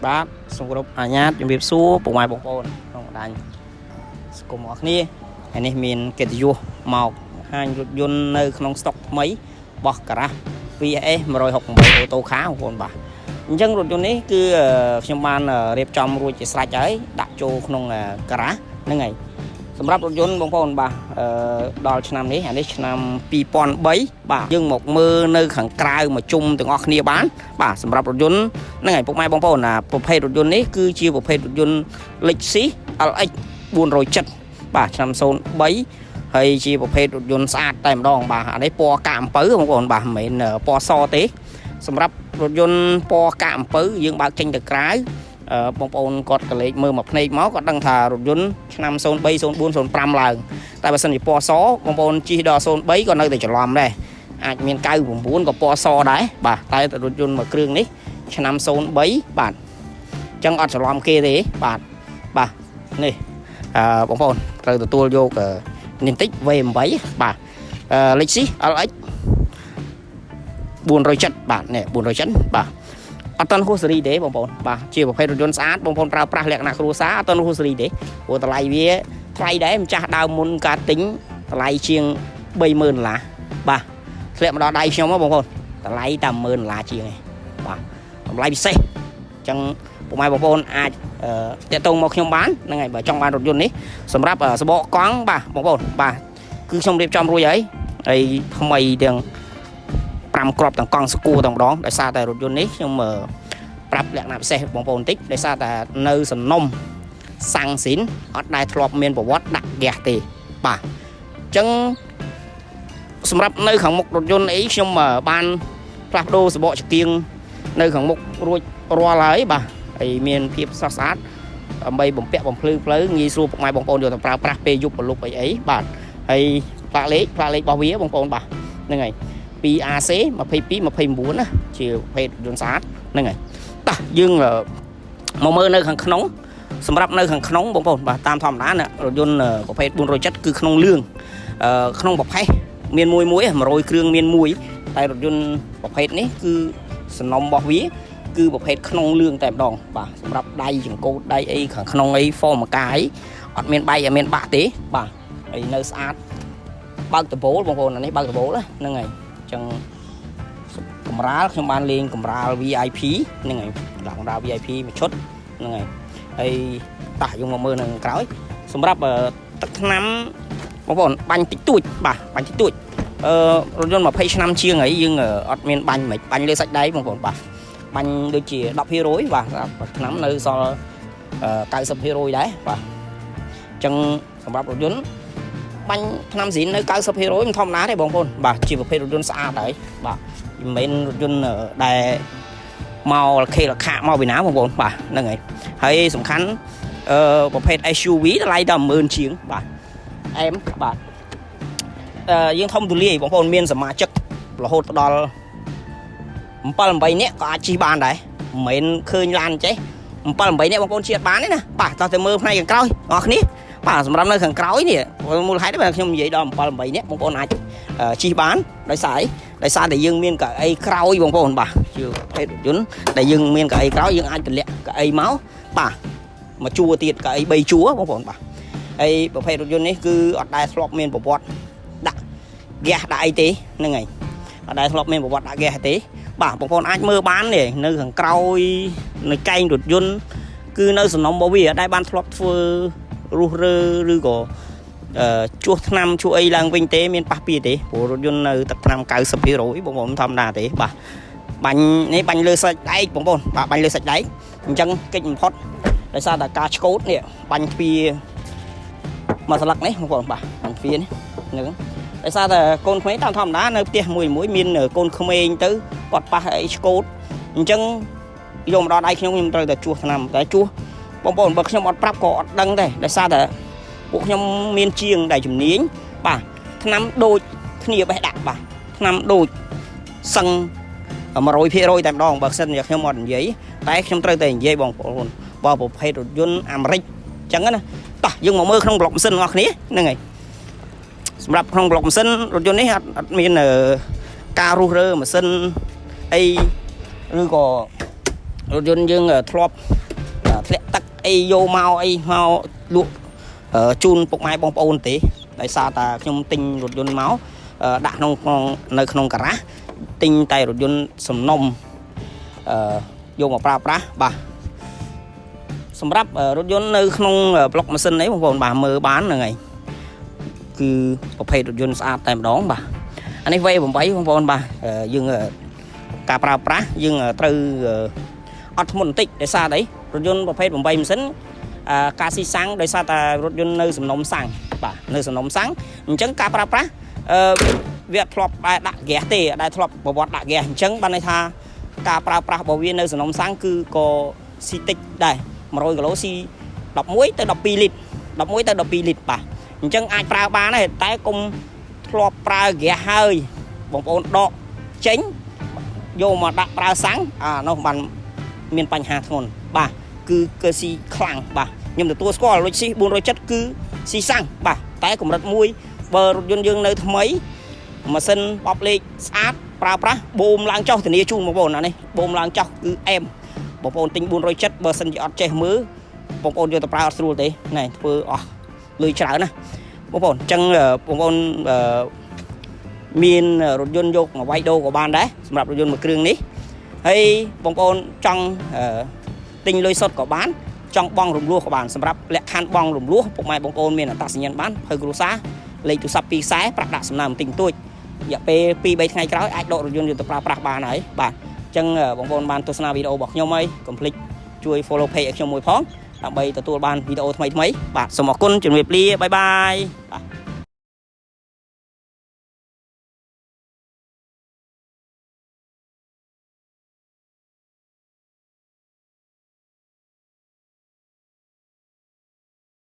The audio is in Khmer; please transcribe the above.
បាទសូមគោរពអាជ្ញាជំរាបសួរពុកម៉ែបងប្អូនក្នុងបណ្ដាញសង្គមអរគ្នាហើយនេះមានកិត្តិយសមកហាញរថយន្តនៅក្នុងស្តុកថ្មីរបស់ការ៉ាស់ VS 168 អូតូខាបងប្អូនបាទអញ្ចឹងរថយន្តនេះគឺខ្ញុំបានរៀបចំរួចជាស្រេចហើយដាក់ចូលក្នុងការ៉ាស់ហ្នឹងហើយសម្រាប់រថយន្តបងប្អូនបាទដល់ឆ្នាំនេះអានេះឆ្នាំ2003បាទយើងមកមើលនៅខាងក្រៅមកជុំទាំងអស់គ្នាបានបាទសម្រាប់រថយន្តហ្នឹងហើយពុកម៉ែបងប្អូនប្រភេទរថយន្តនេះគឺជាប្រភេទរថយន្ត Lexus LX 470បាទឆ្នាំ03ហើយជាប្រភេទរថយន្តស្អាតតែម្ដងបាទអានេះពណ៌កាកអំពៅបងប្អូនបាទមិនមែនពណ៌សទេសម្រាប់រថយន្តពណ៌កាកអំពៅយើងបើកចេញទៅក្រៅបងប្អូនគាត់ក៏លេខមើលមកភ្នែកមកគាត់ដឹងថារថយន្តឆ្នាំ03 04 05ឡើងតែបើសិនជាពណ៌សបងប្អូនជិះដល់03ក៏នៅតែច្រឡំដែរអាចមាន99ក៏ពណ៌សដែរបាទតែរថយន្តមួយគ្រឿងនេះឆ្នាំ03បាទអញ្ចឹងអត់ច្រឡំគេទេបាទនេះបងប្អូនត្រូវទទួលយកនេះបន្តិច V8 បាទLexus LX 470បាទនេះ470បាទអត់តន់ហួសសេរីទេបងប្អូនបាទជាប្រភេទរថយន្តស្អាតបងប្អូនប្រើប្រាស់លក្ខណៈគ្រួសារអត់តន់ហួសសេរីទេព្រោះតម្លៃវាថ្លៃដែរម្ចាស់ដើមមុនការទិញតម្លៃជាង$30000បាទធ្លាក់មកដល់ដៃខ្ញុំហ៎បងប្អូនតម្លៃតែ$10000ជាងឯងបាទតម្លៃពិសេសអញ្ចឹងពុកម៉ែបងប្អូនអាចតាក់ទងមកខ្ញុំបានហ្នឹងហើយបើចង់បានរថយន្តនេះសម្រាប់សបកកង់បាទបងប្អូនបាទគឺខ្ញុំរៀបចំរួចហើយថ្មីទាំង5គ្រាប់ទាំងកង់ស្គួរទាំងម្ដងដោយសារតែរថយន្តនេះខ្ញុំប្រាប់លក្ខណៈពិសេសបងប្អូនបន្តិចដោយសារតែនៅសំណុំសាំងស៊ីនអត់ដែលធ្លាប់មានប្រវត្តិដាក់ហ្គាសទេបាទអញ្ចឹងសម្រាប់នៅខាងមុខរថយន្តអីខ្ញុំបានផ្លាស់ប្ដូរសបកចង្គៀងនៅខាងមុខរួចរាល់ហើយបាទហើយមានភាពស្រស់ស្អាតដើម្បីបំពាក់បំភ្លឺផ្លូវងាយស្រួលពុកម៉ែបងប្អូនយកទៅប្រើប្រាស់ពេលយប់ប្រលប់អីបាទហើយផ្លាកលេខរបស់វាបងប្អូនបាទហ្នឹងហើយ2AC 22 29ណាជាប្រភេទយន្តស្អាតហ្នឹងហើយតោះយើងមកមើលនៅខាងក្នុងសម្រាប់នៅខាងក្នុងបងប្អូនបាទតាមធម្មតាណារថយន្តប្រភេទ470គឺក្នុងលឿងក្នុងប្រភេទមានមួយ100គ្រឿងមានមួយតែរថយន្តប្រភេទនេះគឺសំណុំរបស់វាគឺប្រភេទក្នុងលឿងតែម្ដងបាទសម្រាប់ដៃចង្កូតដៃអីខាងក្នុងអីហ្វមកាយអត់មានបែកអត់មានបាក់ទេបាទហើយនៅស្អាតបើកដបូលបងប្អូនអានេះបើកដបូលហ្នឹងហើយចឹងកម្រាលខ្ញុំបានលេងកម្រាល VIP ហ្នឹងហើយដាក់កម្រាល VIP មួយឈុតហ្នឹងហើយតោះយើងមកមើលនៅក្រោយសម្រាប់ទឹកថ្នាំបងប្អូនបាញ់តិចតួចបាទបាញ់តិចតួចរថយន្ត20ឆ្នាំជាងហើយយើងអត់មានបាញ់មិនបាញ់លើសាច់ដៃបងប្អូនបាទបាញ់ដូចជា 10% បាទថ្នាំនៅសល់90%ដែរបាទអញ្ចឹងសម្រាប់រថយន្តបាញ់ថ្នាំស៊ីននៅ 90% មិនធម្មតាទេបងប្អូនបាទជាប្រភេទរថយន្តស្អាតហើយបាទមិនមែនរថយន្តដែលមកលខេលខាមកពីណាបងប្អូនបាទហ្នឹងហើយសំខាន់ប្រភេទ SUV តម្លៃតែ10000ជាងបាទអែមបាទយើងធំទូលាយបងប្អូនមានសមាជិករហូតដល់7-8នាក់ក៏អាចជិះបានដែរមិនមែនឃើញឡានចេះ7-8នាក់បងប្អូនជិះបានទេណាបាទតោះទៅមើលផ្នែកខាងក្រោយបងប្អូនបាទសម្រាប់នៅខាងក្រោយនេះមូលហេតុបាទខ្ញុំនិយាយដល់7-8នាក់បងប្អូនអាចជិះបានដោយសារតែយើងមានកៅអីក្រោយបងប្អូនបាទជាប្រភេទរថយន្តដែលយើងមានកៅអីក្រោយយើងអាចទម្លាក់កៅអីមកបាទមកជួរទៀតកៅអី3ជួរបងប្អូនបាទហើយប្រភេទរថយន្តនេះគឺអត់ដែលធ្លាប់មានប្រវត្តិដាក់ហ្គាសដាក់អីទេហ្នឹងហើយអត់ដែលធ្លាប់មានប្រវត្តិដាក់ហ្គាសទេបាទបងប្អូនអាចមើលបាននេះនៅខាងក្រោយនៅកែងរថយន្តគឺនៅសំណុំរបស់វាអត់ដែលបានធ្លាប់ធ្វើរុះរើឬក៏ជួសថ្នាំជួសអីឡើងវិញទេមានប៉ះពីទេព្រោះរថយន្តនៅទឹកថ្នាំ 90% បងប្អូនធម្មតាទេបាទបាញ់នេះបាញ់លើសាច់ដែកបងប្អូនបាទបាញ់លើសាច់ដែកអញ្ចឹងកិច្ចបំផុតដោយសារតែការឆ្កូតនេះបាញ់ទ្វាមកស្លឹកនេះបងប្អូនបាទបាញ់ទ្វានេះហ្នឹងដោយសារតែកូនក្មេងតាមធម្មតានៅផ្ទះមួយមានកូនក្មេងទៅគាត់ប៉ះអីឆ្កូតអញ្ចឹងយកមកដល់ដៃខ្ញុំត្រូវតែជួសថ្នាំតែជួសបងប្អូនបើខ្ញុំអត់ប្រាប់ក៏អត់ដឹងដែរដោយសារតែពួកខ្ញុំមានជាងដែលជំនាញបាទថ្នាំដូចគ្នាបេះដាក់បាទថ្នាំដូចសឹង 100% តែម្ដងបើសិនជាខ្ញុំអត់និយាយតែខ្ញុំត្រូវតែនិយាយបងប្អូនបើប្រភេទរថយន្តអាមេរិកអញ្ចឹងណាតោះយើងមកមើលក្នុងប្លុកម៉ាស៊ីនរបស់គ្នាហ្នឹងហើយសម្រាប់ក្នុងប្លុកម៉ាស៊ីនរថយន្តនេះអត់មានការរុះរើម៉ាស៊ីនអីឬក៏ รถยนต์យើងធ្លាប់ធ្លាក់ទឹកអីយកមកអីមកលក់ជូនពុកម៉ែបងប្អូនទេដោយសារតែខ្ញុំទិញរថយន្តមកដាក់នៅក្នុងការ៉ាសទិញតែរថយន្តសំណុំយកមកប្រើប្រាស់បាទសម្រាប់រថយន្តនៅក្នុងប្លុកម៉ាស៊ីននេះបងប្អូនបាទមើលបានហ្នឹងហើយគឺប្រភេទរថយន្តស្អាតតែម្ដងបាទអានេះ V8 បងប្អូនបាទយើងការប្រើប្រាស់យើងត្រូវអត់ធ្ងន់បន្តិចដោយសារអីរថយន្តប្រភេទ8ម៉ាស៊ីនការស៊ីសាំងដោយសារតែរថយន្តនៅសំណុំសាំងបាទនៅសំណុំសាំងអញ្ចឹងការប្រើប្រាស់វាធ្លាប់ដាក់ហ្គាសទេដែលធ្លាប់ប្រវត្តិដាក់ហ្គាសអញ្ចឹងបានន័យថាការប្រើប្រាស់របស់វានៅសំណុំសាំងគឺក៏ស៊ីតិចដែរ100គីឡូស៊ី11ទៅ12លីត្រ11ទៅ12លីត្របាទអញ្ចឹងអាចប្រើបានដែរតែកុំធ្លាប់ប្រើហ្គាសហើយបងប្អូនដកចេញយកមកដាក់ប្រើសាំងនោះបានមានបញ្ហាធ្ងន់បាទគឺស៊ីខ្លាំងបាទខ្ញុំទទួលស្គាល់លុចស៊ី470គឺស៊ីសាំងបាទតែកម្រិតមួយបើរថយន្តយើងនៅថ្មីម៉ាស៊ីនបបលេខស្អាតប្រើប្រាស់បូមឡើងចុះធានាជូនបងប្អូនអានេះបូមឡើងចុះគឺអែមបងប្អូនទិញ470បើសិនជាអត់ចេះមើលបងប្អូនយកទៅប្រើអត់ស្រួលទេណែធ្វើអស់លុយច្រើនណាបងប្អូនអញ្ចឹងបងប្អូនមានរថយន្តយកមកវាយដូរក៏បានដែរសម្រាប់រថយន្តមួយគ្រឿងនេះហើយបងប្អូនចង់ទិញលុយសុទ្ធក៏បានចង់បង់រំលោះក៏បានសម្រាប់លក្ខខណ្ឌបង់រំលោះពុកម៉ែបងប្អូនមានអត្តសញ្ញាណបានភៅគ្រួសារលេខទូរស័ព្ទ2ខ្សែប្រាក់ដាក់សំណើបន្តិចបន្តួចរយៈពេល2-3ថ្ងៃក្រោយអាចដករថយន្តយកទៅប្រើប្រាស់បានហើយបាទអញ្ចឹងបងប្អូនបានទស្សនាវីដេអូរបស់ខ្ញុំហើយកុំភ្លេចជួយ follow page ឲ្យខ្ញុំមួយផងដើម្បីទទួលបានវីដេអូថ្មីៗបាទសូមអរគុណជំរាបលាបាយបាយ